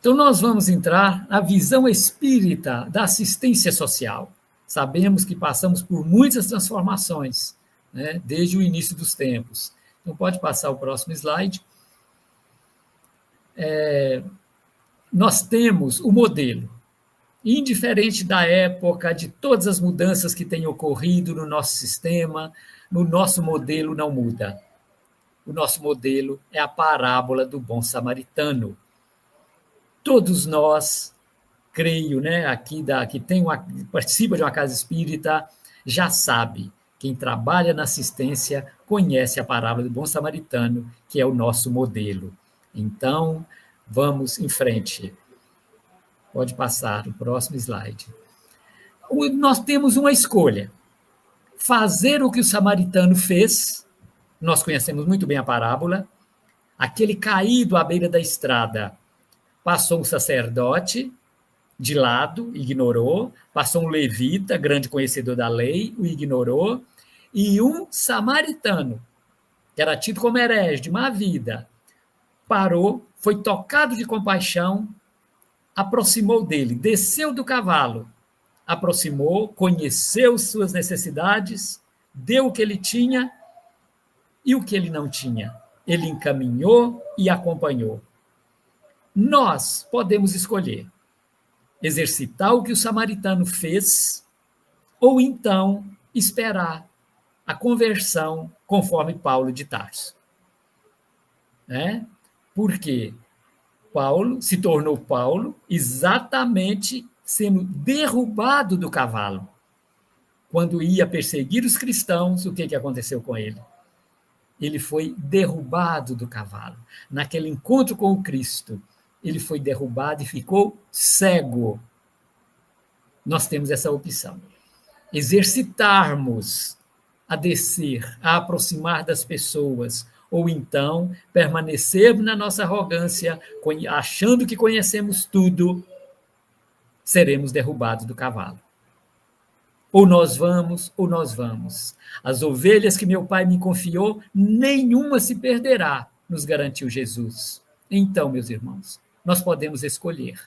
Então, nós vamos entrar na visão espírita da assistência social. Sabemos que passamos por muitas transformações, né, desde o início dos tempos. Então, pode passar o próximo slide. Nós temos o modelo. Indiferente da época, de todas as mudanças que têm ocorrido no nosso sistema, no nosso modelo não muda. O nosso modelo é a parábola do bom samaritano. Todos nós, creio, né, aqui que participa de uma casa espírita, já sabe, quem trabalha na assistência conhece a parábola do bom samaritano, que é o nosso modelo. Então, vamos em frente. Pode passar o próximo slide. Nós temos uma escolha. Fazer o que o samaritano fez, nós conhecemos muito bem a parábola, aquele caído à beira da estrada, passou um sacerdote de lado, ignorou, passou um levita, grande conhecedor da lei, o ignorou, e um samaritano, que era tido como herege, de má vida, parou, foi tocado de compaixão, aproximou dele, desceu do cavalo, aproximou, conheceu suas necessidades, deu o que ele tinha e o que ele não tinha. Ele encaminhou e acompanhou. Nós podemos escolher exercitar o que o samaritano fez ou então esperar a conversão conforme Paulo de Tarso. Né? Por quê? Paulo se tornou Paulo exatamente sendo derrubado do cavalo. Quando ia perseguir os cristãos, o que aconteceu com ele? Ele foi derrubado do cavalo. Naquele encontro com o Cristo, ele foi derrubado e ficou cego. Nós temos essa opção. Exercitarmos a descer, a aproximar das pessoas, ou então permanecermos na nossa arrogância, achando que conhecemos tudo, seremos derrubados do cavalo. Ou nós vamos, ou nós vamos. As ovelhas que meu pai me confiou, nenhuma se perderá, nos garantiu Jesus. Então, meus irmãos, nós podemos escolher.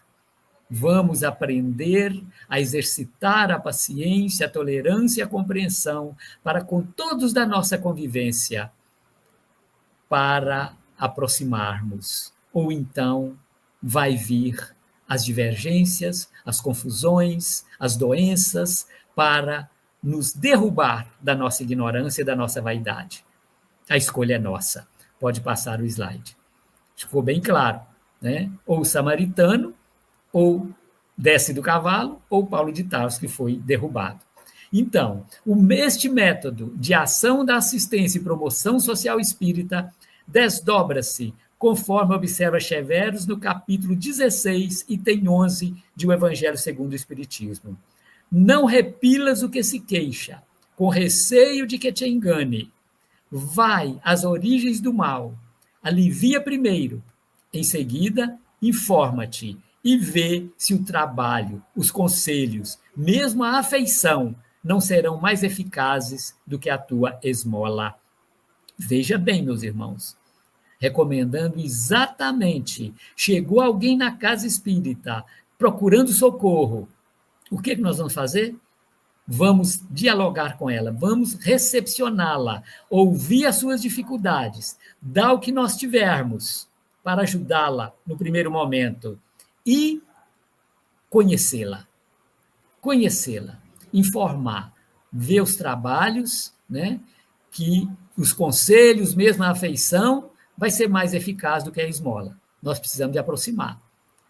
Vamos aprender a exercitar a paciência, a tolerância e a compreensão para com todos da nossa convivência, para aproximarmos. Ou então vai vir as divergências, as confusões, as doenças, para nos derrubar da nossa ignorância e da nossa vaidade. A escolha é nossa. Pode passar o slide. Ficou bem claro, né? Ou o samaritano, ou desce do cavalo, ou Paulo de Tarso, que foi derrubado. Então, este método de ação da assistência e promoção social espírita desdobra-se, conforme observa Cheverus no capítulo 16, item 11 de O Evangelho segundo o Espiritismo. Não repilas o que se queixa, com receio de que te engane. Vai às origens do mal, alivia primeiro, em seguida, informa-te e vê se o trabalho, os conselhos, mesmo a afeição, não serão mais eficazes do que a tua esmola. Veja bem, meus irmãos, recomendando exatamente, chegou alguém na casa espírita procurando socorro, o que nós vamos fazer? Vamos dialogar com ela, vamos recepcioná-la, ouvir as suas dificuldades, dar o que nós tivermos para ajudá-la no primeiro momento e conhecê-la, informar, ver os trabalhos, né, que os conselhos, mesmo a afeição, vai ser mais eficaz do que a esmola. Nós precisamos de aproximar.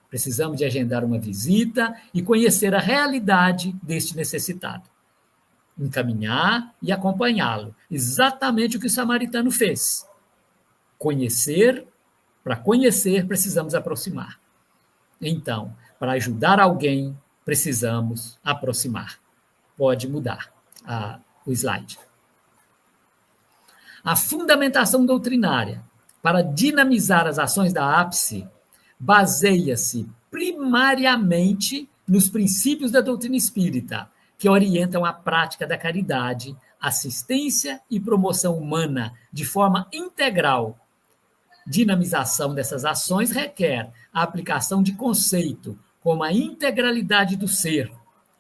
Precisamos de agendar uma visita e conhecer a realidade deste necessitado. Encaminhar e acompanhá-lo. Exatamente o que o samaritano fez. Para conhecer, precisamos aproximar. Então, para ajudar alguém, precisamos aproximar. Pode mudar o slide. A fundamentação doutrinária para dinamizar as ações da ápice baseia-se primariamente nos princípios da doutrina espírita, que orientam a prática da caridade, assistência e promoção humana de forma integral. Dinamização dessas ações requer a aplicação de conceito como a integralidade do ser,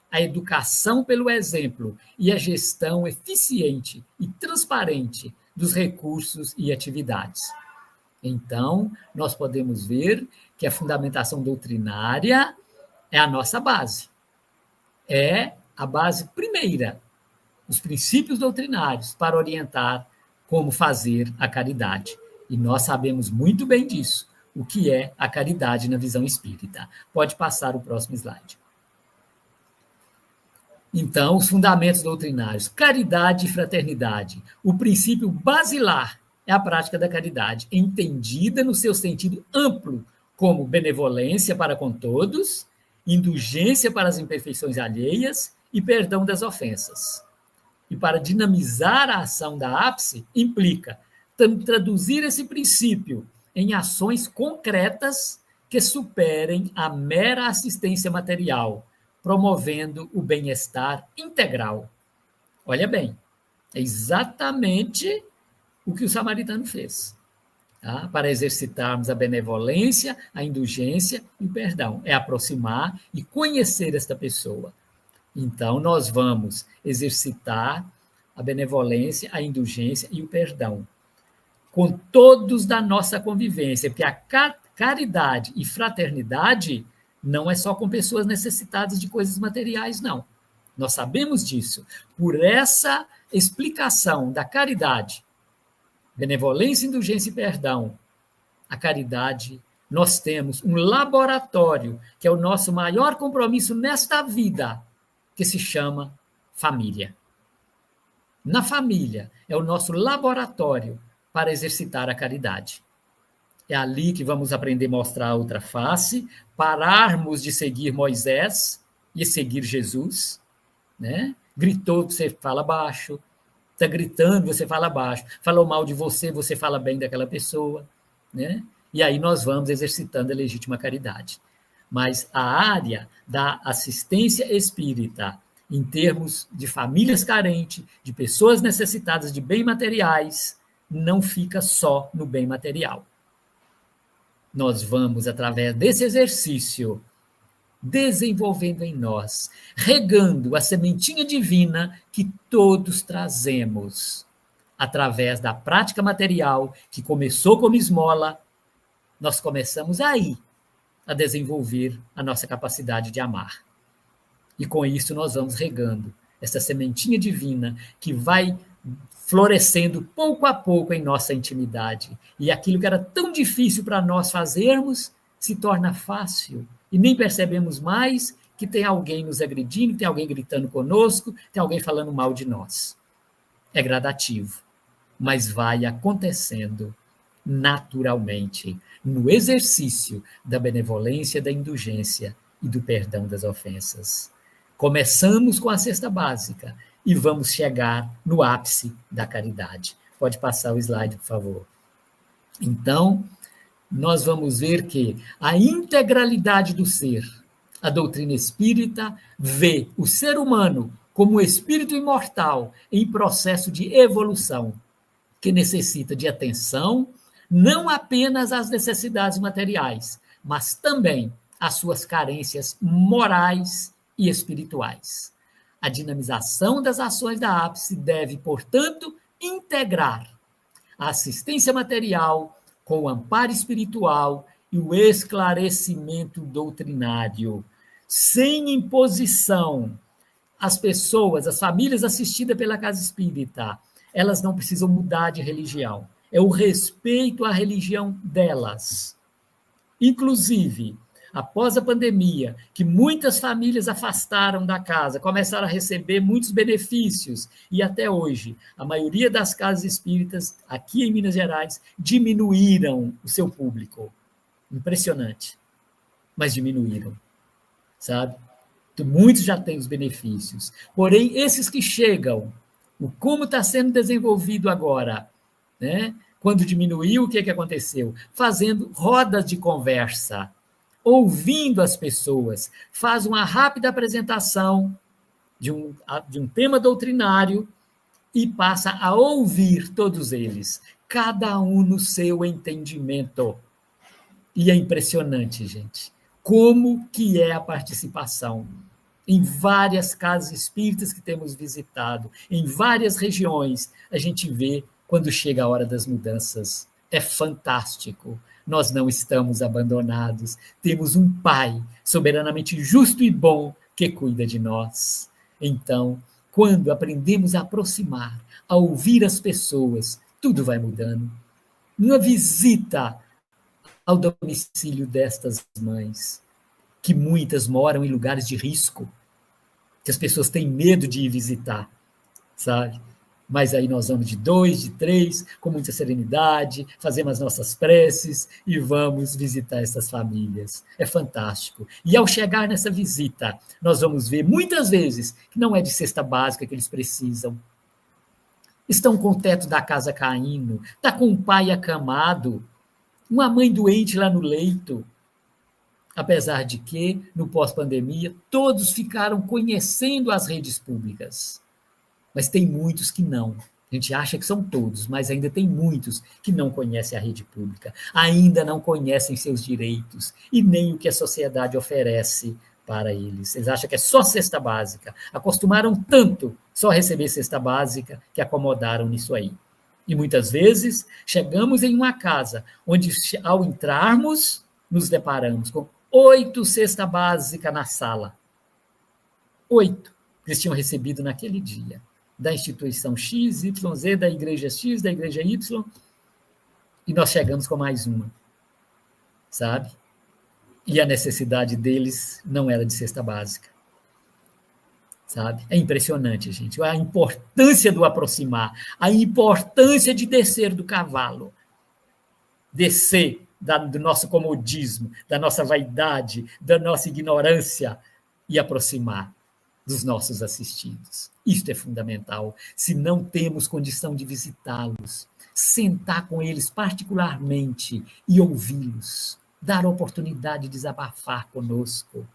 a educação pelo exemplo e a gestão eficiente e transparente dos recursos e atividades. Então, nós podemos ver que a fundamentação doutrinária é a nossa base. É a base primeira, os princípios doutrinários para orientar como fazer a caridade. E nós sabemos muito bem disso, o que é a caridade na visão espírita. Pode passar o próximo slide. Então, os fundamentos doutrinários, caridade e fraternidade. O princípio basilar é a prática da caridade, entendida no seu sentido amplo, como benevolência para com todos, indulgência para as imperfeições alheias e perdão das ofensas. E para dinamizar a ação da ápice, implica traduzir esse princípio em ações concretas que superem a mera assistência material, promovendo o bem-estar integral. Olha bem, é exatamente o que o samaritano fez. Tá? Para exercitarmos a benevolência, a indulgência e o perdão. É aproximar e conhecer esta pessoa. Então, nós vamos exercitar a benevolência, a indulgência e o perdão, com todos da nossa convivência, porque a caridade e fraternidade não é só com pessoas necessitadas de coisas materiais, não. Nós sabemos disso. Por essa explicação da caridade, benevolência, indulgência e perdão, a caridade, nós temos um laboratório, que é o nosso maior compromisso nesta vida, que se chama família. Na família, é o nosso laboratório para exercitar a caridade. É ali que vamos aprender a mostrar a outra face, pararmos de seguir Moisés e seguir Jesus, né? Gritou, você fala baixo, está gritando, você fala baixo, falou mal de você, você fala bem daquela pessoa, né? E aí nós vamos exercitando a legítima caridade. Mas a área da assistência espírita, em termos de famílias carentes, de pessoas necessitadas de bens materiais, não fica só no bem material. Nós vamos, através desse exercício, desenvolvendo em nós, regando a sementinha divina que todos trazemos. Através da prática material, que começou como esmola, nós começamos aí a desenvolver a nossa capacidade de amar. E com isso nós vamos regando essa sementinha divina que vai florescendo pouco a pouco em nossa intimidade. E aquilo que era tão difícil para nós fazermos se torna fácil. E nem percebemos mais que tem alguém nos agredindo, tem alguém gritando conosco, tem alguém falando mal de nós. É gradativo, mas vai acontecendo naturalmente no exercício da benevolência, da indulgência e do perdão das ofensas. Começamos com a cesta básica e vamos chegar no ápice da caridade. Pode passar o slide, por favor. Então, nós vamos ver que a integralidade do ser, a doutrina espírita vê o ser humano como um espírito imortal em processo de evolução, que necessita de atenção, não apenas às necessidades materiais, mas também às suas carências morais e espirituais. A dinamização das ações da ápice deve, portanto, integrar a assistência material com o amparo espiritual e o esclarecimento doutrinário, sem imposição. As pessoas, as famílias assistidas pela Casa Espírita, elas não precisam mudar de religião. É o respeito à religião delas. Inclusive, após a pandemia, que muitas famílias afastaram da casa, começaram a receber muitos benefícios, e até hoje, a maioria das casas espíritas, aqui em Minas Gerais, diminuíram o seu público. Impressionante. Mas diminuíram, sabe? Muitos já têm os benefícios. Porém, esses que chegam, o como está sendo desenvolvido agora, né? Quando diminuiu, o que aconteceu? Fazendo rodas de conversa, ouvindo as pessoas, faz uma rápida apresentação de um tema doutrinário e passa a ouvir todos eles, cada um no seu entendimento. E é impressionante, gente, como que é a participação em várias casas espíritas que temos visitado, em várias regiões, a gente vê quando chega a hora das mudanças. É fantástico. Nós não estamos abandonados. Temos um Pai soberanamente justo e bom que cuida de nós. Então, quando aprendemos a aproximar, a ouvir as pessoas, tudo vai mudando. Uma visita ao domicílio destas mães, que muitas moram em lugares de risco, que as pessoas têm medo de ir visitar, sabe? Mas aí nós vamos de 2, de 3, com muita serenidade, fazemos as nossas preces e vamos visitar essas famílias. É fantástico. E ao chegar nessa visita, nós vamos ver muitas vezes que não é de cesta básica que eles precisam. Estão com o teto da casa caindo, está com um pai acamado, uma mãe doente lá no leito. Apesar de que, no pós-pandemia, todos ficaram conhecendo as redes públicas. Mas tem muitos que não. A gente acha que são todos, mas ainda tem muitos que não conhecem a rede pública, ainda não conhecem seus direitos e nem o que a sociedade oferece para eles. Eles acham que é só cesta básica. Acostumaram tanto só a receber cesta básica que acomodaram nisso aí. E muitas vezes chegamos em uma casa onde, ao entrarmos, nos deparamos com 8 cesta básica na sala. 8 que eles tinham recebido naquele dia. Da instituição X, Y, Z, da igreja X, da igreja Y, e nós chegamos com mais uma, sabe? E a necessidade deles não era de cesta básica, sabe? É impressionante, gente, a importância do aproximar, a importância de descer do cavalo, descer do nosso comodismo, da nossa vaidade, da nossa ignorância e aproximar dos nossos assistidos. Isto é fundamental. Se não temos condição de visitá-los, sentar com eles particularmente e ouvi-los, dar a oportunidade de desabafar conosco.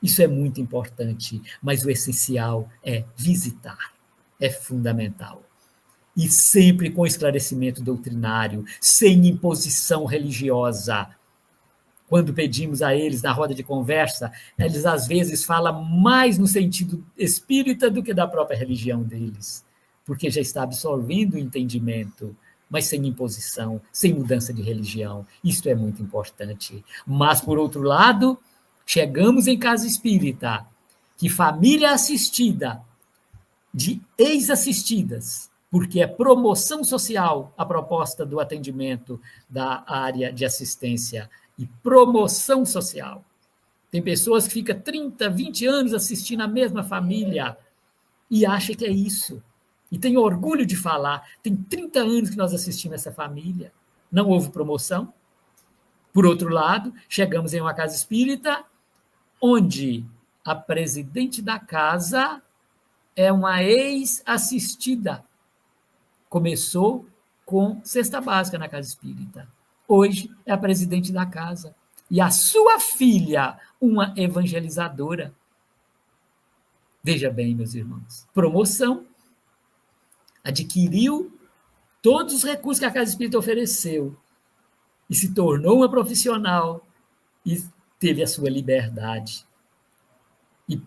Isso é muito importante, mas o essencial é visitar. É fundamental. E sempre com esclarecimento doutrinário, sem imposição religiosa. Quando pedimos a eles na roda de conversa, eles às vezes falam mais no sentido espírita do que da própria religião deles, porque já está absorvendo o entendimento, mas sem imposição, sem mudança de religião. Isto é muito importante. Mas, por outro lado, chegamos em casa espírita, que família assistida, de ex-assistidas, porque é promoção social a proposta do atendimento da área de assistência e promoção social. Tem pessoas que ficam 30, 20 anos assistindo a mesma família e acham que é isso. E tem orgulho de falar, tem 30 anos que nós assistimos essa família, não houve promoção. Por outro lado, chegamos em uma casa espírita onde a presidente da casa é uma ex-assistida. Começou com cesta básica na casa espírita. Hoje é a presidente da casa. E a sua filha, uma evangelizadora. Veja bem, meus irmãos. Promoção. Adquiriu todos os recursos que a casa espírita ofereceu. E se tornou uma profissional. E teve a sua liberdade. E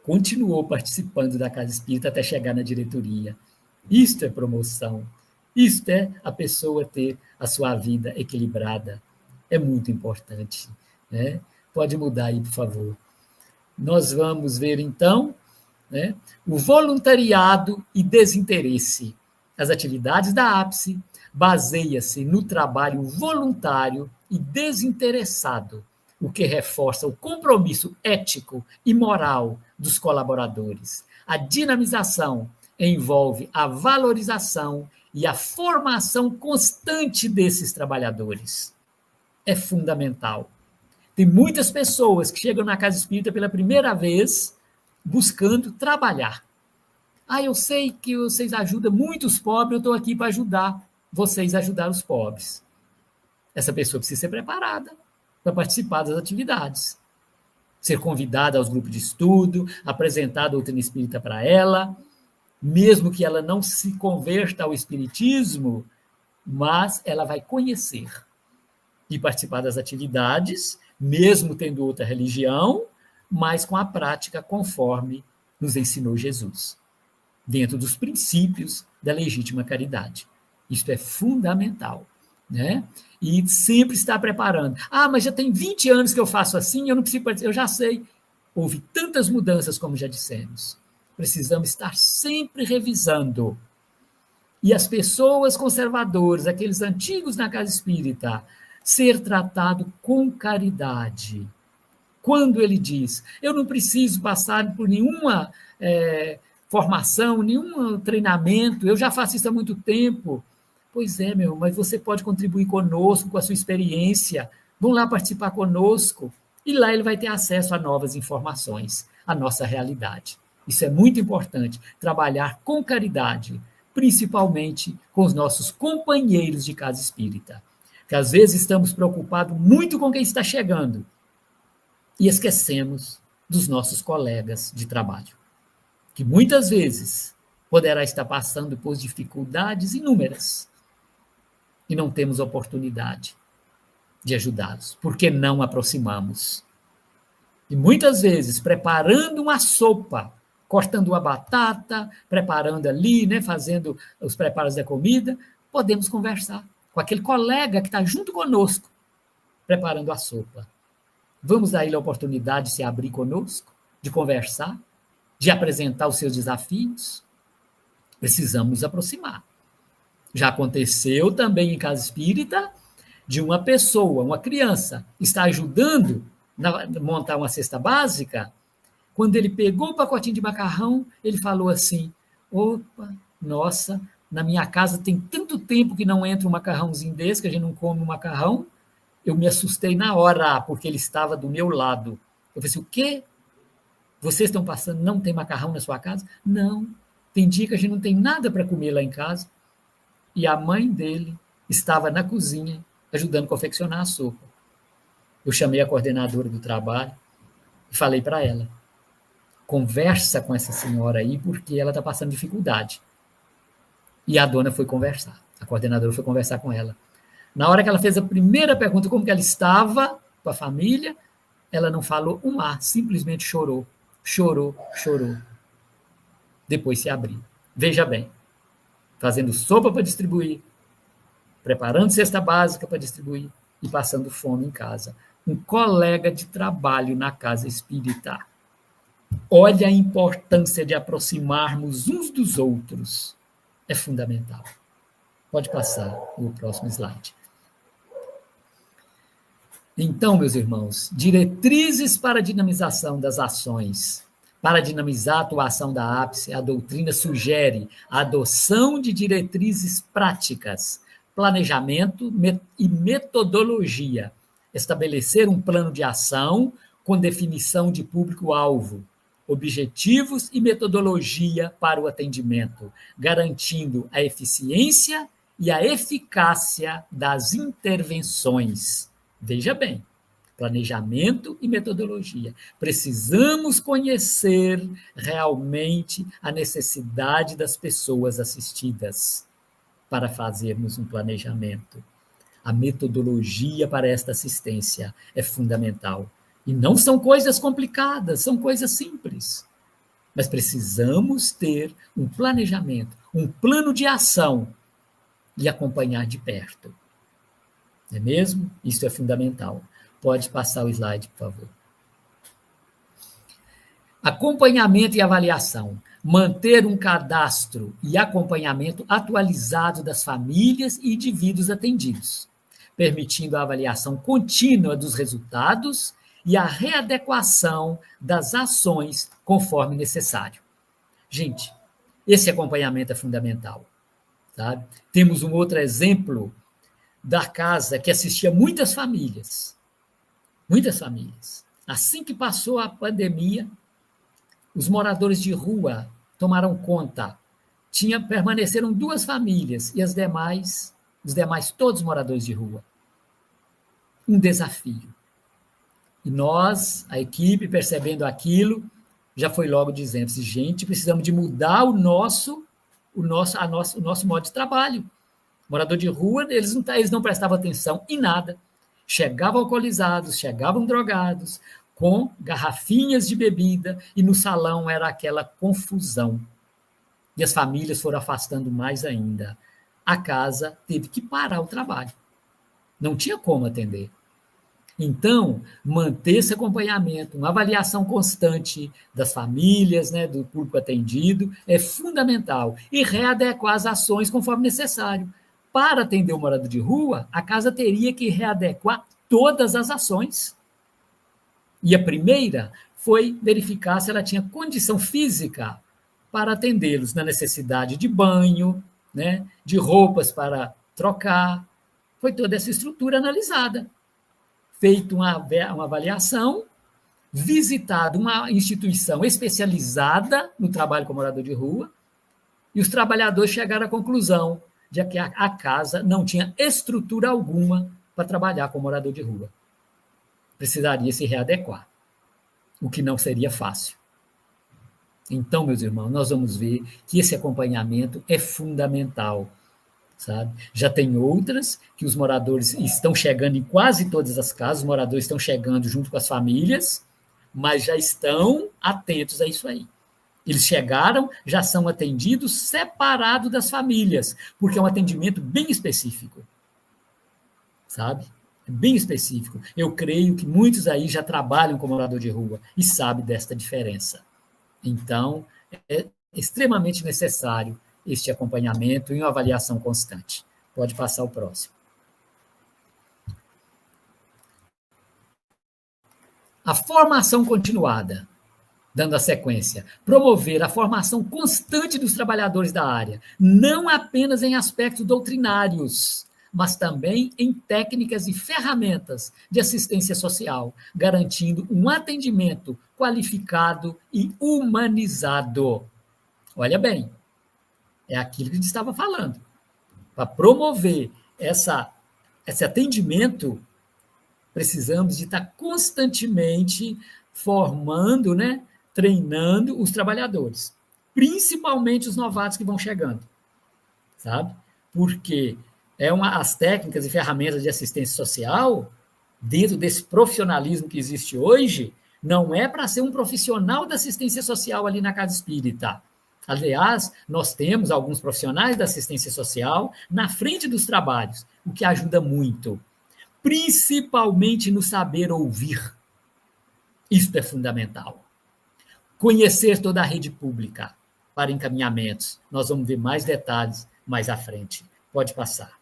continuou participando da casa espírita até chegar na diretoria. Isto é promoção. Isto é a pessoa ter a sua vida equilibrada. É muito importante. Né? Pode mudar aí, por favor. Nós vamos ver, então, né, o voluntariado e desinteresse. As atividades da APSE baseia-se no trabalho voluntário e desinteressado, o que reforça o compromisso ético e moral dos colaboradores. A dinamização envolve a valorização e a formação constante desses trabalhadores. É fundamental. Tem muitas pessoas que chegam na casa espírita pela primeira vez buscando trabalhar. Eu sei que vocês ajudam muito os pobres, eu estou aqui para ajudar vocês a ajudar os pobres. Essa pessoa precisa ser preparada para participar das atividades. Ser convidada aos grupos de estudo, apresentar a doutrina espírita para ela, mesmo que ela não se converta ao espiritismo, mas ela vai conhecer. e participar das atividades, mesmo tendo outra religião, mas com a prática conforme nos ensinou Jesus, dentro dos princípios da legítima caridade. Isto é fundamental, né? E sempre estar preparando. Ah, mas já tem 20 anos que eu faço assim, eu não preciso participar. Eu já sei. Houve tantas mudanças, como já dissemos. Precisamos estar sempre revisando. E as pessoas conservadoras, aqueles antigos na casa espírita, ser tratado com caridade. Quando ele diz, eu não preciso passar por nenhuma formação, nenhum treinamento, eu já faço isso há muito tempo. Pois é, meu, mas você pode contribuir conosco, com a sua experiência. Vão lá participar conosco. E lá ele vai ter acesso a novas informações, à nossa realidade. Isso é muito importante, trabalhar com caridade, principalmente com os nossos companheiros de casa espírita. Que às vezes estamos preocupados muito com quem está chegando e esquecemos dos nossos colegas de trabalho, que muitas vezes poderá estar passando por dificuldades inúmeras e não temos oportunidade de ajudá-los, porque não aproximamos. E muitas vezes, preparando uma sopa, cortando uma batata, preparando ali, né, fazendo os preparos da comida, podemos conversar com aquele colega que está junto conosco, preparando a sopa. Vamos dar a ele a oportunidade de se abrir conosco, de conversar, de apresentar os seus desafios. Precisamos nos aproximar. Já aconteceu também em casa espírita de uma pessoa, uma criança, está ajudando a montar uma cesta básica. Quando ele pegou o pacotinho de macarrão, ele falou assim, opa, nossa, na minha casa tem tanto tempo que não entra um macarrãozinho desse, que a gente não come um macarrão. Eu me assustei na hora, porque ele estava do meu lado. Eu falei assim, o quê? Vocês estão passando, não tem macarrão na sua casa? Não, tem dia que a gente não tem nada para comer lá em casa. E a mãe dele estava na cozinha, ajudando a confeccionar a sopa. Eu chamei a coordenadora do trabalho e falei para ela, conversa com essa senhora aí, porque ela está passando dificuldade. E a dona foi conversar, a coordenadora foi conversar com ela. Na hora que ela fez a primeira pergunta, como que ela estava com a família, ela não falou um A, simplesmente chorou. Chorou, chorou. Depois se abriu. Veja bem, fazendo sopa para distribuir, preparando cesta básica para distribuir e passando fome em casa. Um colega de trabalho na casa espírita. Olha a importância de aproximarmos uns dos outros. É fundamental. Pode passar o próximo slide. Então, meus irmãos, diretrizes para a dinamização das ações. Para dinamizar a atuação da ápice, a doutrina sugere a adoção de diretrizes práticas, planejamento e metodologia. Estabelecer um plano de ação com definição de público-alvo, objetivos e metodologia para o atendimento, garantindo a eficiência e a eficácia das intervenções. Veja bem, planejamento e metodologia. Precisamos conhecer realmente a necessidade das pessoas assistidas para fazermos um planejamento. A metodologia para esta assistência é fundamental. E não são coisas complicadas, são coisas simples. Mas precisamos ter um planejamento, um plano de ação e acompanhar de perto. Não é mesmo? Isso é fundamental. Pode passar o slide, por favor. Acompanhamento e avaliação. Manter um cadastro e acompanhamento atualizado das famílias e indivíduos atendidos, permitindo a avaliação contínua dos resultados e a readequação das ações conforme necessário. Gente, esse acompanhamento é fundamental. Sabe? Temos um outro exemplo da casa que assistia muitas famílias. Muitas famílias. Assim que passou a pandemia, os moradores de rua tomaram conta. Permaneceram 2 famílias e os demais todos moradores de rua. Um desafio. E nós, a equipe, percebendo aquilo, já foi logo dizendo, gente, precisamos de mudar o nosso modo de trabalho. Morador de rua, eles não prestavam atenção em nada. chegavam alcoolizados, chegavam drogados, com garrafinhas de bebida, e no salão era aquela confusão. E as famílias foram afastando mais ainda. A casa teve que parar o trabalho. Não tinha como atender. Então, manter esse acompanhamento, uma avaliação constante das famílias, né, do público atendido, é fundamental. E readequar as ações conforme necessário. Para atender o morador de rua, a casa teria que readequar todas as ações. E a primeira foi verificar se ela tinha condição física para atendê-los na necessidade de banho, né, de roupas para trocar. Foi toda essa estrutura analisada. Feito uma avaliação, visitado uma instituição especializada no trabalho com morador de rua, e os trabalhadores chegaram à conclusão de que a casa não tinha estrutura alguma para trabalhar com morador de rua. Precisaria se readequar, o que não seria fácil. Então, meus irmãos, nós vamos ver que esse acompanhamento é fundamental. Sabe? Já tem outras que os moradores estão chegando em quase todas as casas, os moradores estão chegando junto com as famílias, mas já estão atentos a isso aí. Eles chegaram, já são atendidos separados das famílias, porque é um atendimento bem específico. Sabe? Bem específico. Eu creio que muitos aí já trabalham com morador de rua e sabem desta diferença. Então, é extremamente necessário este acompanhamento e uma avaliação constante. Pode passar o próximo. A formação continuada, dando a sequência, promover a formação constante dos trabalhadores da área, não apenas em aspectos doutrinários, mas também em técnicas e ferramentas de assistência social, garantindo um atendimento qualificado e humanizado. Olha bem, é aquilo que a gente estava falando. Para promover esse atendimento, precisamos de estar constantemente formando, né, treinando os trabalhadores, principalmente os novatos que vão chegando, sabe? Porque as técnicas e ferramentas de assistência social, dentro desse profissionalismo que existe hoje, não é para ser um profissional da assistência social ali na casa espírita. Aliás, nós temos alguns profissionais da assistência social na frente dos trabalhos, o que ajuda muito, principalmente no saber ouvir. Isso é fundamental. Conhecer toda a rede pública para encaminhamentos. Nós vamos ver mais detalhes mais à frente. Pode passar.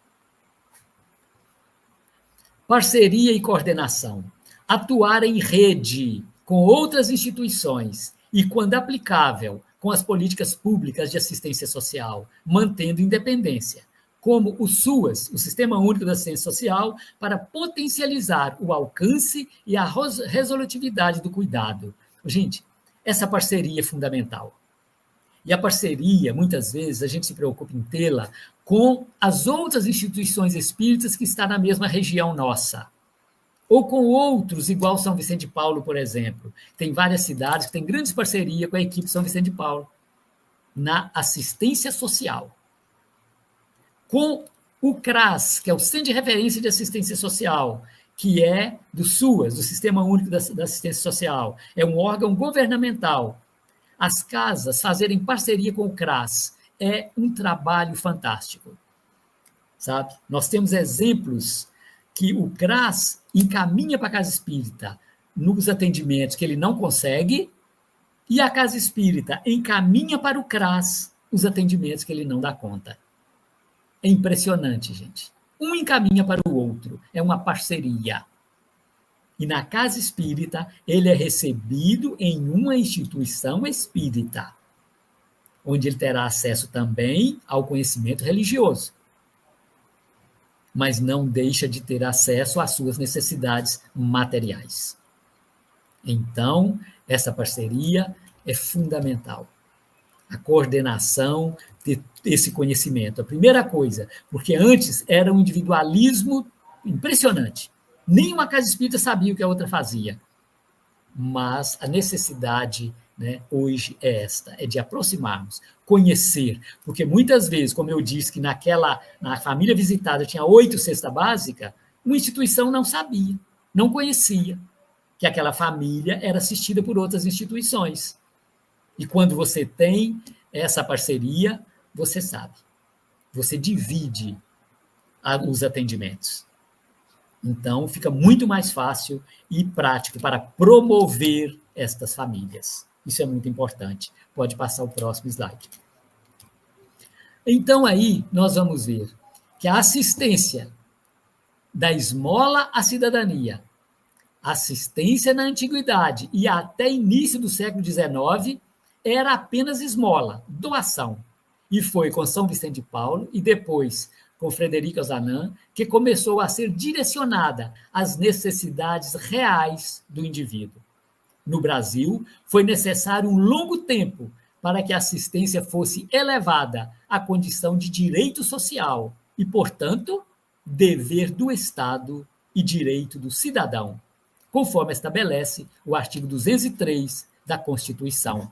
Parceria e coordenação. Atuar em rede com outras instituições e, quando aplicável, com as políticas públicas de assistência social, mantendo independência, como o SUAS, o Sistema Único da Assistência Social, para potencializar o alcance e a resolutividade do cuidado. Gente, essa parceria é fundamental. E a parceria, muitas vezes, a gente se preocupa em tê-la com as outras instituições espíritas que estão na mesma região nossa. Ou com outros, igual São Vicente de Paulo, por exemplo. Tem várias cidades que têm grandes parcerias com a equipe de São Vicente de Paulo na assistência social. Com o CRAS, que é o Centro de Referência de Assistência Social, que é do SUAS, do Sistema Único da Assistência Social, é um órgão governamental. As casas fazerem parceria com o CRAS é um trabalho fantástico, sabe? Nós temos exemplos que o CRAS encaminha para a casa espírita nos atendimentos que ele não consegue, e a casa espírita encaminha para o CRAS os atendimentos que ele não dá conta. É impressionante, gente. Um encaminha para o outro, é uma parceria. E na casa espírita, ele é recebido em uma instituição espírita, onde ele terá acesso também ao conhecimento religioso, mas não deixa de ter acesso às suas necessidades materiais. Então, essa parceria é fundamental. A coordenação desse conhecimento. A primeira coisa, porque antes era um individualismo impressionante. Nenhuma casa espírita sabia o que a outra fazia. Mas a necessidade, né, hoje é esta, é de aproximarmos, conhecer, porque muitas vezes, como eu disse, que na família visitada tinha 8 cestas básicas, uma instituição não sabia, não conhecia que aquela família era assistida por outras instituições. E quando você tem essa parceria, você sabe, você divide os atendimentos. Então, fica muito mais fácil e prático para promover estas famílias. Isso é muito importante. Pode passar o próximo slide. Então, aí, nós vamos ver que a assistência da esmola à cidadania, assistência na antiguidade e até início do século XIX, era apenas esmola, doação. E foi com São Vicente de Paulo e depois com Frederico Ozanam que começou a ser direcionada às necessidades reais do indivíduo. No Brasil, foi necessário um longo tempo para que a assistência fosse elevada à condição de direito social e, portanto, dever do Estado e direito do cidadão, conforme estabelece o artigo 203 da Constituição.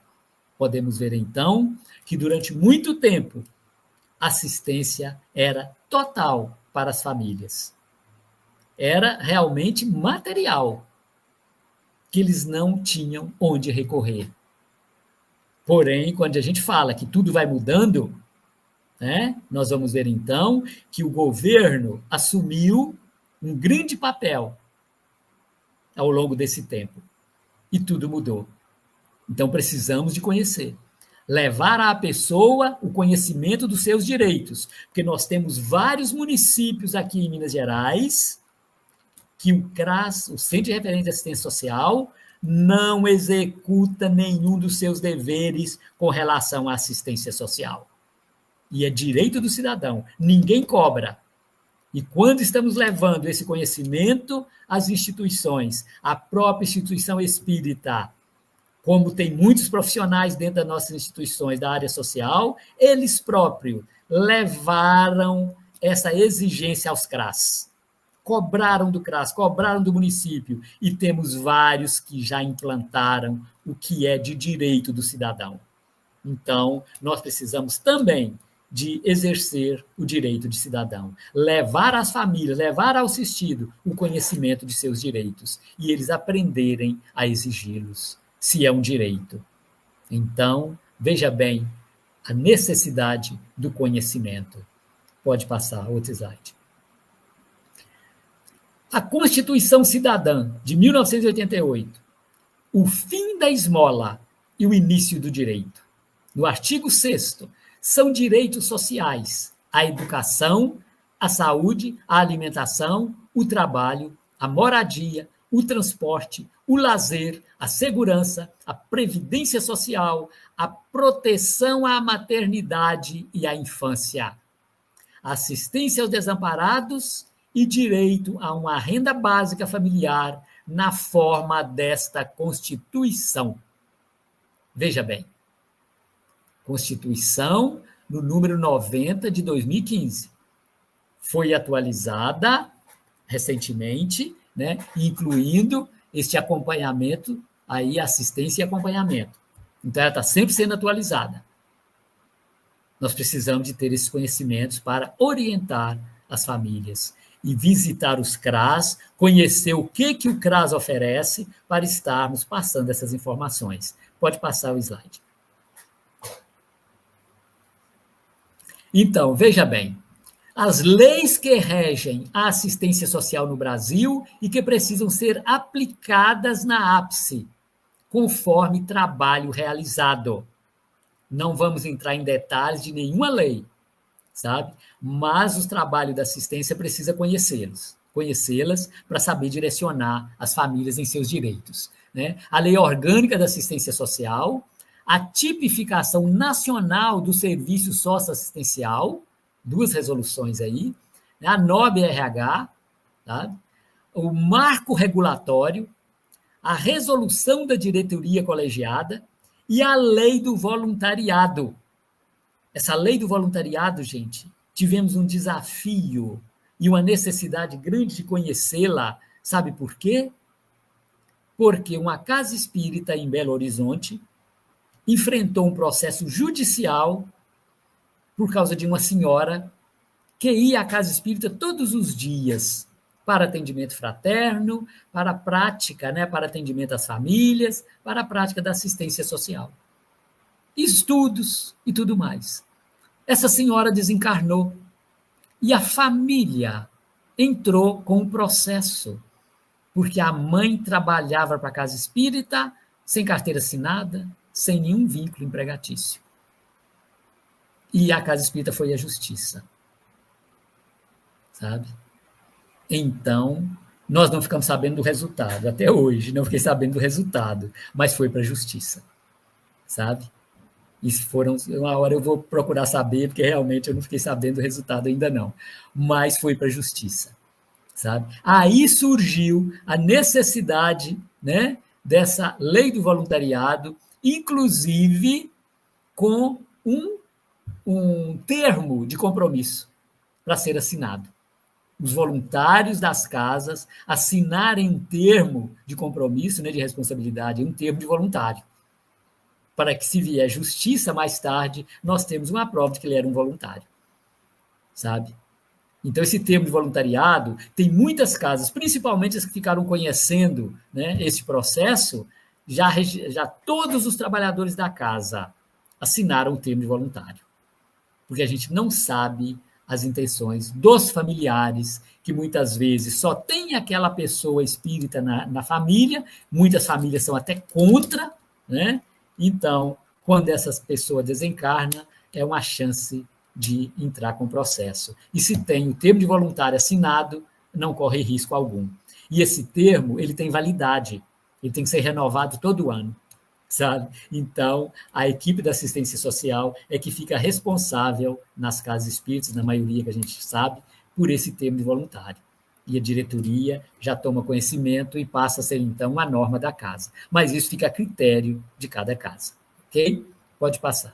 Podemos ver, então, que durante muito tempo a assistência era total para as famílias. Era realmente material, que eles não tinham onde recorrer. Porém, quando a gente fala que tudo vai mudando, né, nós vamos ver, então, que o governo assumiu um grande papel ao longo desse tempo. E tudo mudou. Então, precisamos de conhecer. Levar à pessoa o conhecimento dos seus direitos. Porque nós temos vários municípios aqui em Minas Gerais que o CRAS, o Centro de Referência de Assistência Social, não executa nenhum dos seus deveres com relação à assistência social. E é direito do cidadão. Ninguém cobra. E quando estamos levando esse conhecimento às instituições, à própria instituição espírita, como tem muitos profissionais dentro das nossas instituições da área social, eles próprios levaram essa exigência aos CRAS. Cobraram do CRAS, cobraram do município, e temos vários que já implantaram o que é de direito do cidadão. Então, nós precisamos também de exercer o direito de cidadão, levar às famílias, levar ao assistido o conhecimento de seus direitos, e eles aprenderem a exigi-los, se é um direito. Então, veja bem a necessidade do conhecimento. Pode passar, outro slide. A Constituição Cidadã, de 1988, o fim da esmola e o início do direito. No artigo 6º, são direitos sociais: a educação, a saúde, a alimentação, o trabalho, a moradia, o transporte, o lazer, a segurança, a previdência social, a proteção à maternidade e à infância, a assistência aos desamparados e direito a uma renda básica familiar na forma desta Constituição. Veja bem, Constituição no número 90 de 2015. Foi atualizada recentemente, né, incluindo este acompanhamento, aí assistência e acompanhamento. Então, ela está sempre sendo atualizada. Nós precisamos de ter esses conhecimentos para orientar as famílias e visitar os CRAS, conhecer o que o CRAS oferece para estarmos passando essas informações. Pode passar o slide. Então, veja bem, as leis que regem a assistência social no Brasil e que precisam ser aplicadas na ápice, conforme trabalho realizado. Não vamos entrar em detalhes de nenhuma lei, sabe? Mas o trabalho da assistência precisa conhecê-las para saber direcionar as famílias em seus direitos, né? A Lei Orgânica da Assistência Social, a tipificação nacional do serviço socioassistencial, 2 resoluções aí, né? A NOB-RH, tá? O marco regulatório, a resolução da diretoria colegiada e a lei do voluntariado. Essa lei do voluntariado, gente, tivemos um desafio e uma necessidade grande de conhecê-la. Sabe por quê? Porque uma casa espírita em Belo Horizonte enfrentou um processo judicial por causa de uma senhora que ia à casa espírita todos os dias para atendimento fraterno, para a prática, né, para atendimento às famílias, para a prática da assistência social. Estudos e tudo mais. Essa senhora desencarnou e a família entrou com o processo, porque a mãe trabalhava para a casa espírita, sem carteira assinada, sem nenhum vínculo empregatício. E a casa espírita foi à justiça. Sabe? Então, nós não ficamos sabendo do resultado, até hoje, não fiquei sabendo do resultado, mas foi para a justiça. Sabe? E uma hora eu vou procurar saber, porque realmente eu não fiquei sabendo do resultado ainda não. Mas foi para a justiça. Sabe? Aí surgiu a necessidade, né, dessa lei do voluntariado, inclusive com um termo de compromisso para ser assinado. Os voluntários das casas assinarem um termo de compromisso, né, de responsabilidade, um termo de voluntário, para que, se vier justiça mais tarde, nós temos uma prova de que ele era um voluntário. Sabe? Então, esse termo de voluntariado, tem muitas casas, principalmente as que ficaram conhecendo, né, esse processo, já todos os trabalhadores da casa assinaram o termo de voluntário. Porque a gente não sabe as intenções dos familiares, que muitas vezes só tem aquela pessoa espírita na família, muitas famílias são até contra, né? Então, quando essa pessoa desencarna, é uma chance de entrar com o processo. E se tem o termo de voluntário assinado, não corre risco algum. E esse termo, ele tem validade, ele tem que ser renovado todo ano, sabe? Então, a equipe da assistência social é que fica responsável nas casas espíritas, na maioria que a gente sabe, por esse termo de voluntário. E a diretoria já toma conhecimento e passa a ser, então, a norma da casa. Mas isso fica a critério de cada casa. Ok? Pode passar.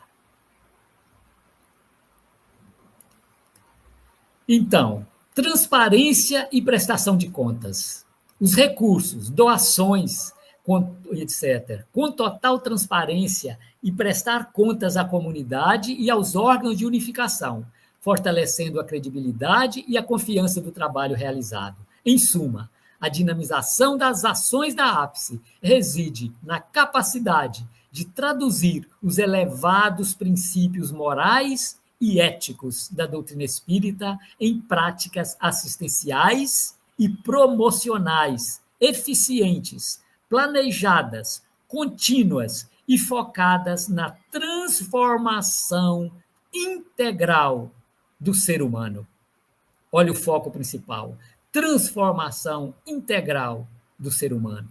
Então, transparência e prestação de contas. Os recursos, doações, etc., com total transparência e prestar contas à comunidade e aos órgãos de unificação, fortalecendo a credibilidade e a confiança do trabalho realizado. Em suma, a dinamização das ações da ápice reside na capacidade de traduzir os elevados princípios morais e éticos da doutrina espírita em práticas assistenciais e promocionais, eficientes, planejadas, contínuas e focadas na transformação integral do ser humano. Olha o foco principal: transformação integral do ser humano.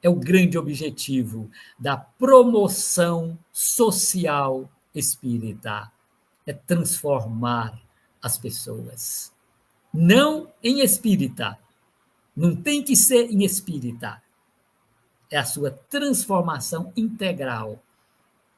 É o grande objetivo da promoção social espírita. É transformar as pessoas. Não em espírita. Não tem que ser em espírita. É a sua transformação integral.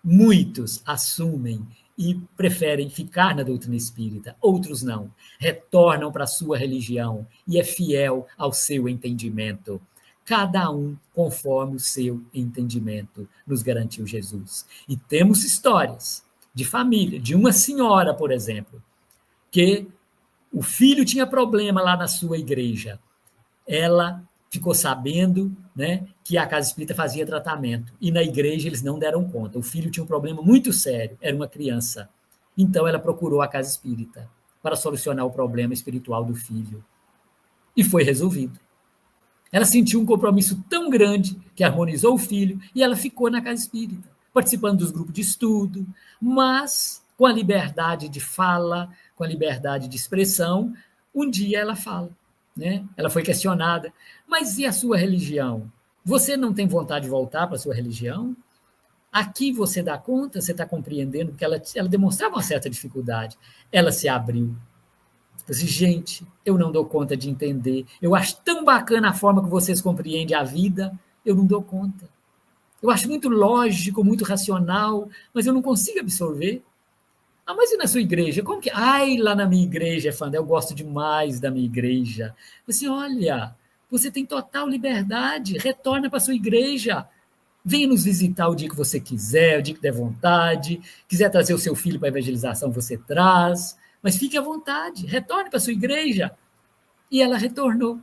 Muitos assumem e preferem ficar na doutrina espírita, outros não. Retornam para a sua religião e é fiel ao seu entendimento. Cada um conforme o seu entendimento, nos garantiu Jesus. E temos histórias de família, de uma senhora, por exemplo, que o filho tinha problema lá na sua igreja. Ela ficou sabendo, né, que a casa espírita fazia tratamento. E na igreja eles não deram conta. O filho tinha um problema muito sério, era uma criança. Então ela procurou a casa espírita para solucionar o problema espiritual do filho. E foi resolvido. Ela sentiu um compromisso tão grande que harmonizou o filho e ela ficou na casa espírita, participando dos grupos de estudo, mas com a liberdade de fala, com a liberdade de expressão. Um dia ela fala, né? Ela foi questionada, mas e a sua religião? Você não tem vontade de voltar para a sua religião? Aqui você dá conta, você está compreendendo, porque ela demonstrava uma certa dificuldade. Ela se abriu. Disse, gente, eu não dou conta de entender. Eu acho tão bacana a forma que vocês compreendem a vida, eu não dou conta. Eu acho muito lógico, muito racional, mas eu não consigo absorver. Ah, mas e na sua igreja? Como que... Ai, lá na minha igreja, Fanda, eu gosto demais da minha igreja. Você, olha, você tem total liberdade, retorna para a sua igreja. Venha nos visitar o dia que você quiser, o dia que der vontade. Quiser trazer o seu filho para a evangelização, você traz. Mas fique à vontade, retorne para a sua igreja. E ela retornou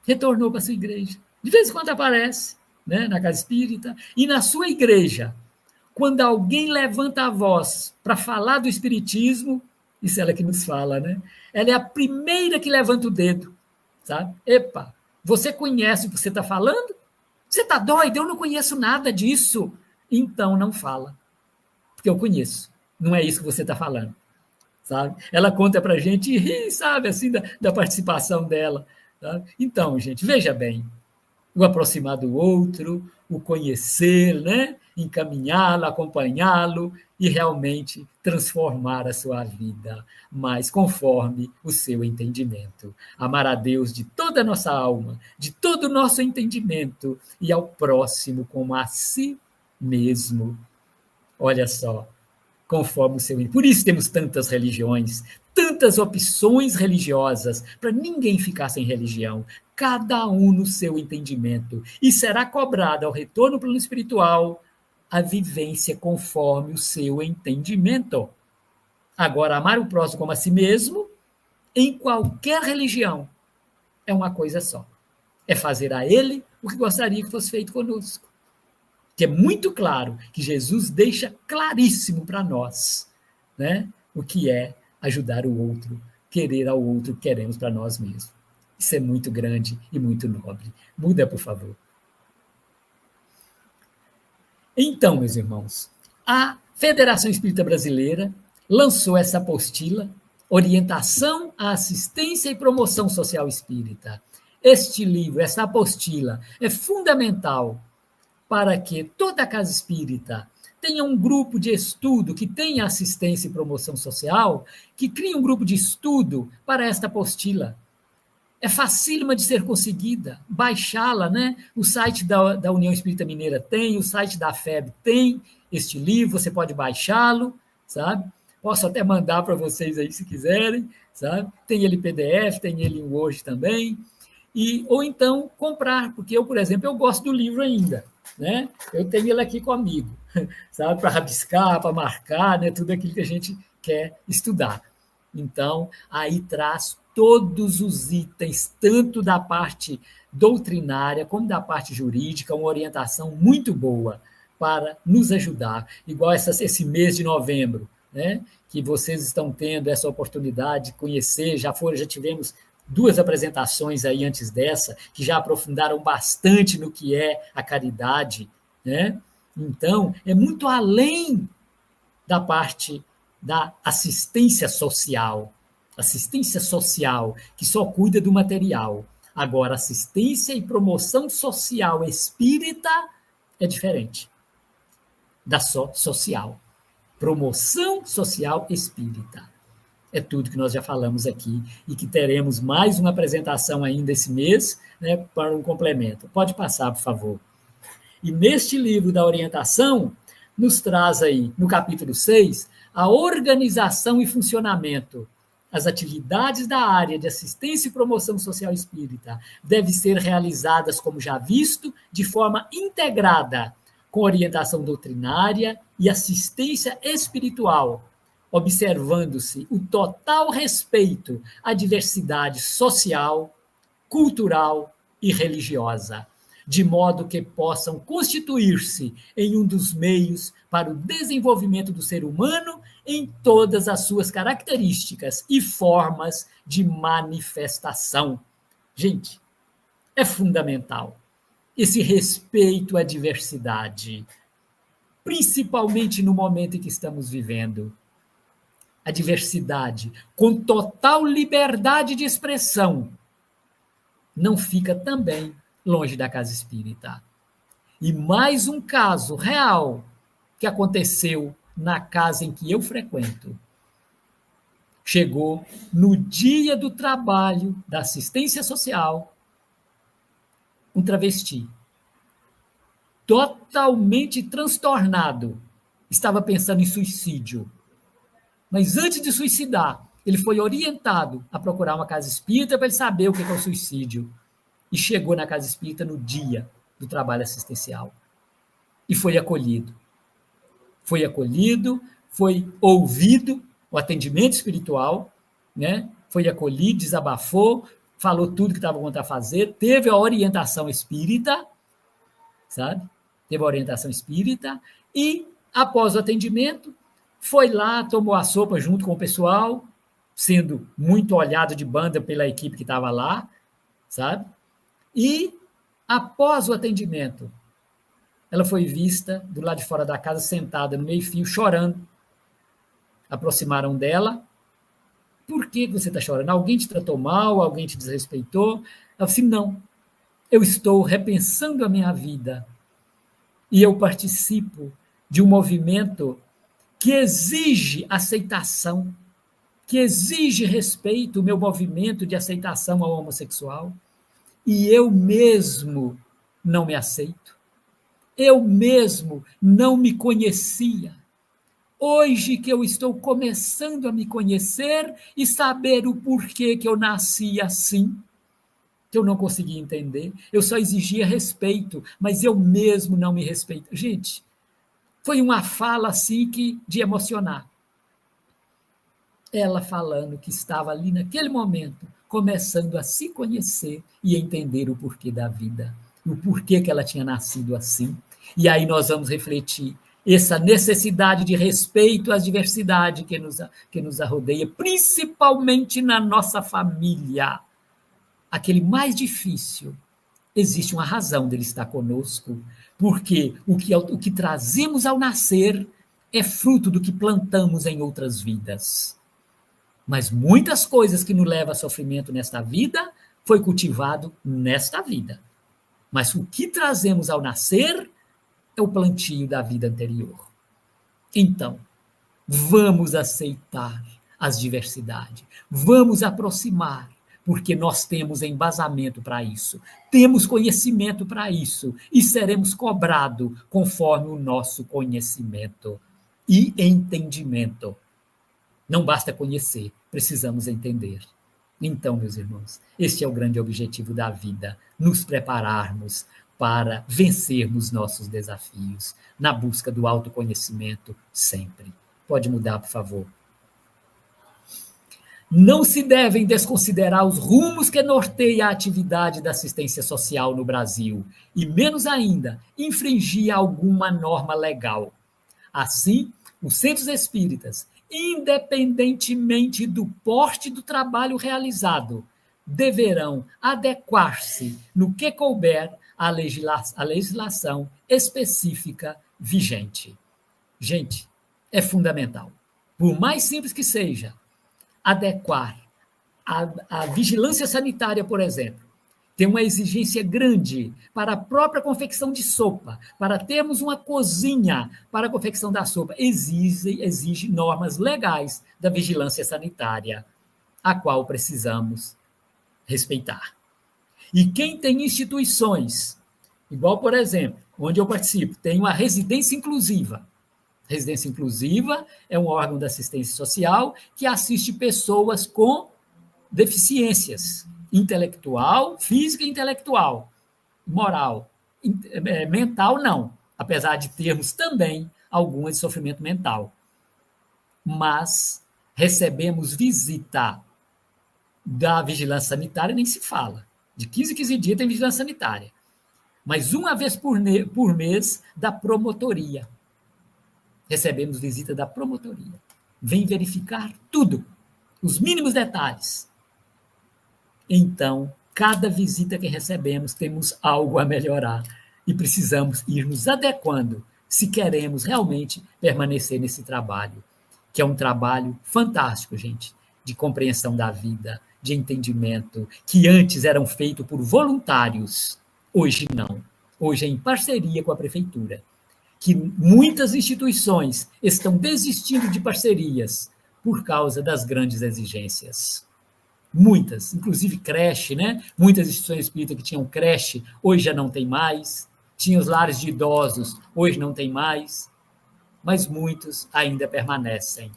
para a sua igreja. De vez em quando aparece, né, na casa espírita, e na sua igreja, quando alguém levanta a voz para falar do espiritismo, isso é ela que nos fala, né? Ela é a primeira que levanta o dedo, sabe? Epa, você conhece o que você está falando? Você está doido? Eu não conheço nada disso. Então não fala, porque eu conheço. Não é isso que você está falando, sabe? Ela conta para a gente e ri, sabe, assim, da participação dela. Sabe? Então, gente, veja bem, o aproximar do outro, o conhecer, né? Encaminhá-lo, acompanhá-lo e realmente transformar a sua vida, mas conforme o seu entendimento. Amar a Deus de toda a nossa alma, de todo o nosso entendimento e ao próximo como a si mesmo. Olha só, conforme o seu. Por isso temos tantas religiões, tantas opções religiosas, para ninguém ficar sem religião, cada um no seu entendimento. E será cobrada ao retorno ao plano espiritual a vivência conforme o seu entendimento. Agora, amar o próximo como a si mesmo, em qualquer religião, é uma coisa só. É fazer a ele o que gostaria que fosse feito conosco. Que é muito claro, que Jesus deixa claríssimo para nós, né? O que é ajudar o outro, querer ao outro que queremos para nós mesmos. Isso é muito grande e muito nobre. Muda, por favor. Então, meus irmãos, a Federação Espírita Brasileira lançou essa apostila, Orientação à Assistência e Promoção Social Espírita. Este livro, essa apostila, é fundamental para que toda a casa espírita tenha um grupo de estudo que tenha assistência e promoção social, que crie um grupo de estudo para esta apostila. É facílima de ser conseguida, baixá-la, né? O site da União Espírita Mineira tem, o site da FEB tem este livro, você pode baixá-lo, sabe? Posso até mandar para vocês aí se quiserem, sabe? Tem ele PDF, tem ele em Word também. Ou então comprar, porque eu, por exemplo, eu gosto do livro ainda, né? Eu tenho ele aqui comigo, sabe? Para rabiscar, para marcar, né? Tudo aquilo que a gente quer estudar. Então, aí traz todos os itens, tanto da parte doutrinária como da parte jurídica, uma orientação muito boa para nos ajudar. Igual esse mês de novembro, né? Que vocês estão tendo essa oportunidade de conhecer, já tivemos 2 apresentações aí antes dessa, que já aprofundaram bastante no que é a caridade, né? Então, é muito além da parte da assistência social, que só cuida do material. Agora, assistência e promoção social espírita é diferente da só social. Promoção social espírita. É tudo que nós já falamos aqui e que teremos mais uma apresentação ainda esse mês, né, para um complemento. Pode passar, por favor. E neste livro da orientação, nos traz aí, no capítulo 6, a organização e funcionamento. As atividades da área de assistência e promoção social espírita devem ser realizadas, como já visto, de forma integrada, com orientação doutrinária e assistência espiritual, observando-se o total respeito à diversidade social, cultural e religiosa, de modo que possam constituir-se em um dos meios para o desenvolvimento do ser humano em todas as suas características e formas de manifestação. Gente, é fundamental esse respeito à diversidade, principalmente no momento em que estamos vivendo. A diversidade, com total liberdade de expressão, não fica também longe da casa espírita. E mais um caso real que aconteceu na casa em que eu frequento. Chegou no dia do trabalho da assistência social um travesti, totalmente transtornado, estava pensando em suicídio. Mas antes de suicidar, ele foi orientado a procurar uma casa espírita para ele saber o que é o suicídio. E chegou na casa espírita no dia do trabalho assistencial. E foi acolhido. Foi acolhido, foi ouvido, o atendimento espiritual, né? Foi acolhido, desabafou, falou tudo que estava contra fazer, teve a orientação espírita, sabe? Teve a orientação espírita e, após o atendimento, foi lá, tomou a sopa junto com o pessoal, sendo muito olhado de banda pela equipe que estava lá, sabe? E, após o atendimento, ela foi vista do lado de fora da casa, sentada no meio-fio, chorando. Aproximaram dela. Por que você está chorando? Alguém te tratou mal? Alguém te desrespeitou? Ela disse, não. Eu estou repensando a minha vida e eu participo de um movimento que exige aceitação, que exige respeito, o meu movimento de aceitação ao homossexual, e eu mesmo não me aceito. Eu mesmo não me conhecia. Hoje que eu estou começando a me conhecer e saber o porquê que eu nasci assim, que eu não conseguia entender, eu só exigia respeito, mas eu mesmo não me respeito. Gente, foi uma fala assim de emocionar. Ela falando que estava ali naquele momento, começando a se conhecer e entender o porquê da vida, o porquê que ela tinha nascido assim. E aí nós vamos refletir essa necessidade de respeito às diversidades que nos rodeia, principalmente na nossa família. Aquele mais difícil, existe uma razão dele estar conosco, porque o que trazemos ao nascer é fruto do que plantamos em outras vidas. Mas muitas coisas que nos levam a sofrimento nesta vida foi cultivado nesta vida. Mas o que trazemos ao nascer é o plantio da vida anterior. Então, vamos aceitar as diversidades, vamos aproximar, porque nós temos embasamento para isso, temos conhecimento para isso e seremos cobrados conforme o nosso conhecimento e entendimento. Não basta conhecer, precisamos entender. Então, meus irmãos, este é o grande objetivo da vida, nos prepararmos para vencermos nossos desafios, na busca do autoconhecimento sempre. Pode mudar, por favor. Não se devem desconsiderar os rumos que norteiam a atividade da assistência social no Brasil, e menos ainda, infringir alguma norma legal. Assim, os centros espíritas, independentemente do porte do trabalho realizado, deverão adequar-se no que couber à legislação específica vigente. Gente, é fundamental. Por mais simples que seja, adequar a vigilância sanitária, por exemplo, tem uma exigência grande para a própria confecção de sopa, para termos uma cozinha para a confecção da sopa, exige normas legais da vigilância sanitária, a qual precisamos respeitar. E quem tem instituições, igual, por exemplo, onde eu participo, tem uma residência inclusiva. Residência inclusiva é um órgão da assistência social que assiste pessoas com deficiências intelectual, física e intelectual, moral, mental não, apesar de termos também algumas de sofrimento mental. Mas recebemos visita da vigilância sanitária, nem se fala. De 15 em 15 dias tem vigilância sanitária. Mas uma vez por mês da promotoria. Recebemos visita da promotoria. Vem verificar tudo, os mínimos detalhes. Então, cada visita que recebemos, temos algo a melhorar e precisamos ir nos adequando se queremos realmente permanecer nesse trabalho, que é um trabalho fantástico, gente, de compreensão da vida, de entendimento, que antes eram feitos por voluntários, hoje não. Hoje é em parceria com a prefeitura, que muitas instituições estão desistindo de parcerias por causa das grandes exigências. Muitas, inclusive creche, né? Muitas instituições espíritas que tinham creche, hoje já não tem mais. Tinha os lares de idosos, hoje não tem mais. Mas muitos ainda permanecem,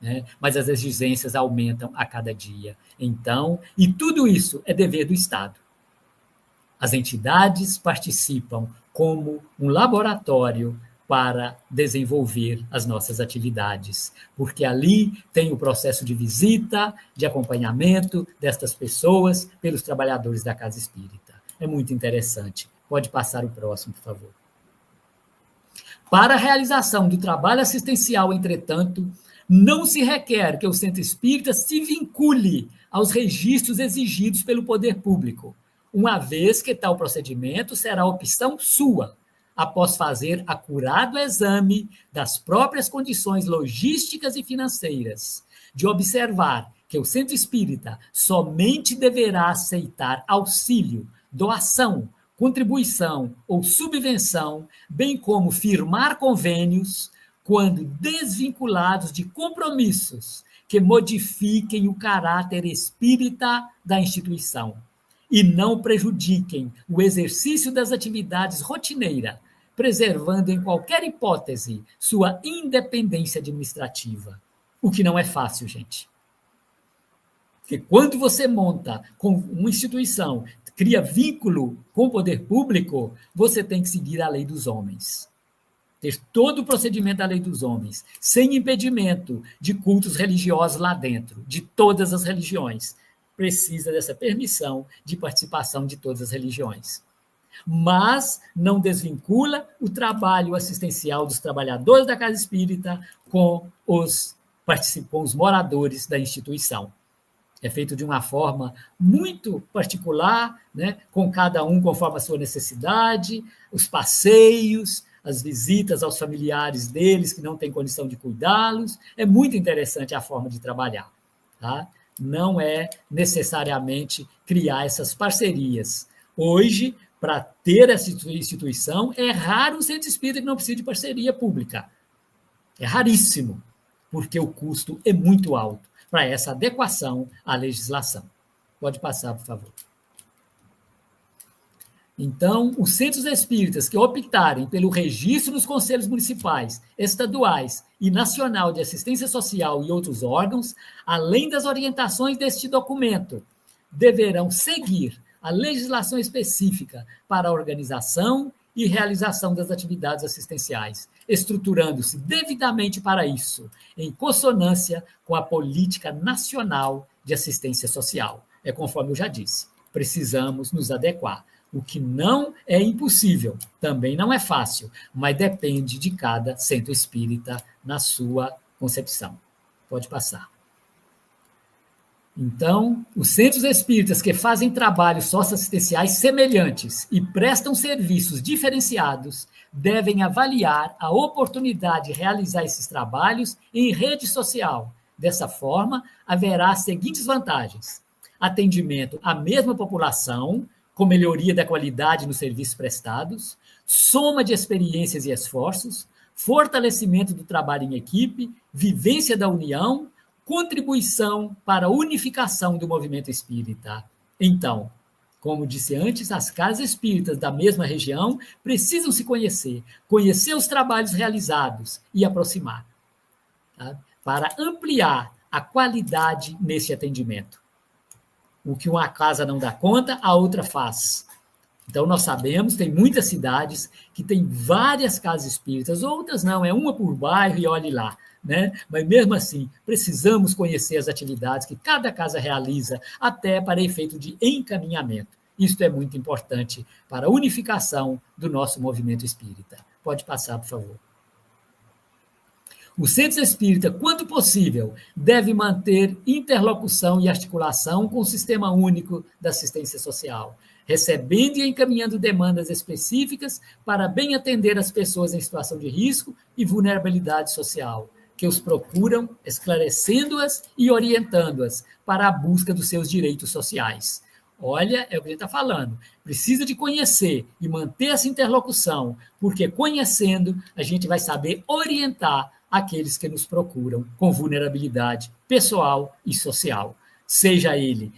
né? Mas as exigências aumentam a cada dia. Então, e tudo isso é dever do Estado. As entidades participam como um laboratório para desenvolver as nossas atividades, porque ali tem o processo de visita, de acompanhamento destas pessoas pelos trabalhadores da Casa Espírita. É muito interessante. Pode passar o próximo, por favor. Para a realização do trabalho assistencial, entretanto, não se requer que o centro espírita se vincule aos registros exigidos pelo poder público, uma vez que tal procedimento será opção sua, após fazer acurado exame das próprias condições logísticas e financeiras, de observar que o centro espírita somente deverá aceitar auxílio, doação, contribuição ou subvenção, bem como firmar convênios, quando desvinculados de compromissos que modifiquem o caráter espírita da instituição e não prejudiquem o exercício das atividades rotineiras, preservando em qualquer hipótese sua independência administrativa. O que não é fácil, gente. Porque quando você monta com uma instituição, cria vínculo com o poder público, você tem que seguir a lei dos homens. Ter todo o procedimento da lei dos homens, sem impedimento de cultos religiosos lá dentro, de todas as religiões. Precisa dessa permissão de participação de todas as religiões. Mas não desvincula o trabalho assistencial dos trabalhadores da Casa Espírita com os moradores da instituição. É feito de uma forma muito particular, né, com cada um conforme a sua necessidade, os passeios, as visitas aos familiares deles que não têm condição de cuidá-los. É muito interessante a forma de trabalhar. Tá? Não é necessariamente criar essas parcerias. Hoje, para ter essa instituição, é raro um centro espírita que não precise de parceria pública. É raríssimo, porque o custo é muito alto para essa adequação à legislação. Pode passar, por favor. Então, os centros espíritas que optarem pelo registro nos conselhos municipais, estaduais e nacional de assistência social e outros órgãos, além das orientações deste documento, deverão seguir a legislação específica para a organização e realização das atividades assistenciais, estruturando-se devidamente para isso, em consonância com a política nacional de assistência social. É conforme eu já disse, precisamos nos adequar. O que não é impossível, também não é fácil, mas depende de cada centro espírita na sua concepção. Pode passar. Então, os centros espíritas que fazem trabalhos socioassistenciais semelhantes e prestam serviços diferenciados devem avaliar a oportunidade de realizar esses trabalhos em rede social. Dessa forma, haverá as seguintes vantagens: atendimento à mesma população, com melhoria da qualidade nos serviços prestados, soma de experiências e esforços, fortalecimento do trabalho em equipe, vivência da união, contribuição para a unificação do movimento espírita. Então, como disse antes, as casas espíritas da mesma região precisam se conhecer, conhecer os trabalhos realizados e aproximar, tá? Para ampliar a qualidade nesse atendimento. O que uma casa não dá conta, a outra faz. Então, nós sabemos, tem muitas cidades que têm várias casas espíritas, outras não, é uma por bairro e olhe lá. Né? Mas, mesmo assim, precisamos conhecer as atividades que cada casa realiza, até para efeito de encaminhamento. Isto é muito importante para a unificação do nosso movimento espírita. Pode passar, por favor. O centro espírita, quanto possível, deve manter interlocução e articulação com o Sistema Único da Assistência Social, recebendo e encaminhando demandas específicas para bem atender as pessoas em situação de risco e vulnerabilidade social, que os procuram, esclarecendo-as e orientando-as para a busca dos seus direitos sociais. Olha, é o que a gente está falando. Precisa de conhecer e manter essa interlocução, porque conhecendo, a gente vai saber orientar aqueles que nos procuram com vulnerabilidade pessoal e social. Seja ele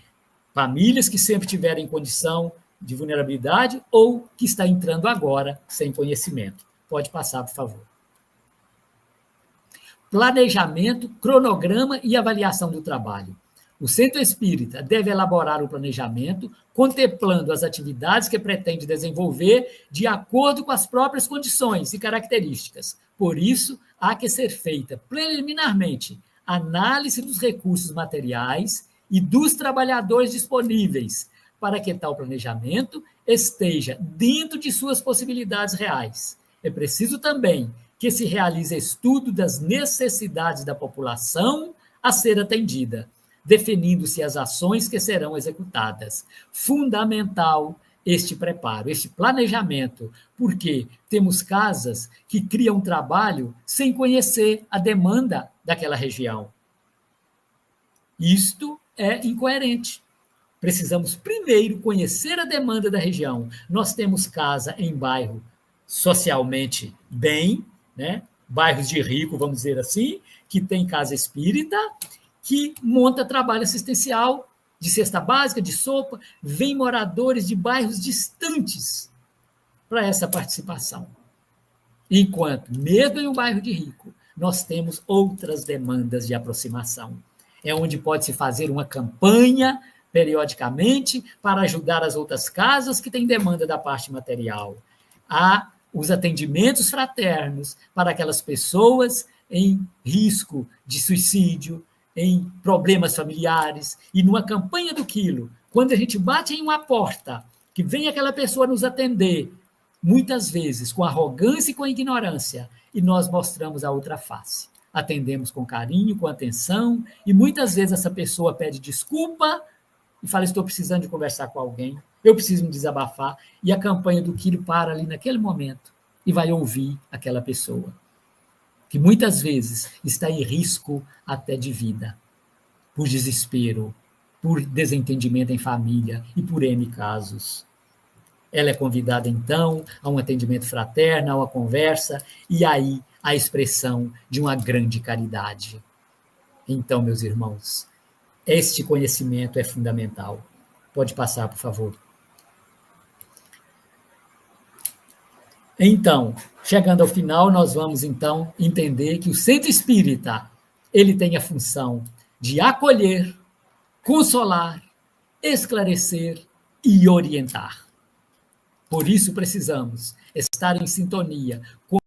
famílias que sempre tiverem condição de vulnerabilidade ou que está entrando agora sem conhecimento. Pode passar, por favor. Planejamento, cronograma e avaliação do trabalho. O centro espírita deve elaborar o planejamento, contemplando as atividades que pretende desenvolver de acordo com as próprias condições e características. Por isso, há que ser feita preliminarmente análise dos recursos materiais e dos trabalhadores disponíveis, para que tal planejamento esteja dentro de suas possibilidades reais. É preciso também que se realize estudo das necessidades da população a ser atendida, definindo-se as ações que serão executadas. Fundamental este preparo, este planejamento, porque temos casas que criam trabalho sem conhecer a demanda daquela região. Isto é incoerente. Precisamos primeiro conhecer a demanda da região. Nós temos casa em bairro socialmente bem, né? Bairros de rico, vamos dizer assim, que tem casa espírita, que monta trabalho assistencial de cesta básica, de sopa, vem moradores de bairros distantes para essa participação. Enquanto, mesmo em um bairro de rico, nós temos outras demandas de aproximação. É onde pode-se fazer uma campanha periodicamente para ajudar as outras casas que têm demanda da parte material. Há os atendimentos fraternos para aquelas pessoas em risco de suicídio, em problemas familiares, e numa campanha do quilo, quando a gente bate em uma porta, que vem aquela pessoa nos atender, muitas vezes com arrogância e com ignorância, e nós mostramos a outra face. Atendemos com carinho, com atenção, e muitas vezes essa pessoa pede desculpa e fala, estou precisando de conversar com alguém, eu preciso me desabafar, e a campanha do quilo para ali naquele momento e vai ouvir aquela pessoa, que muitas vezes está em risco até de vida, por desespero, por desentendimento em família e por N casos. Ela é convidada, então, a um atendimento fraterno, a uma conversa, e aí a expressão de uma grande caridade. Então, meus irmãos, este conhecimento é fundamental. Pode passar, por favor. Então, chegando ao final, nós vamos, então, entender que o centro espírita, ele tem a função de acolher, consolar, esclarecer e orientar. Por isso, precisamos estar em sintonia com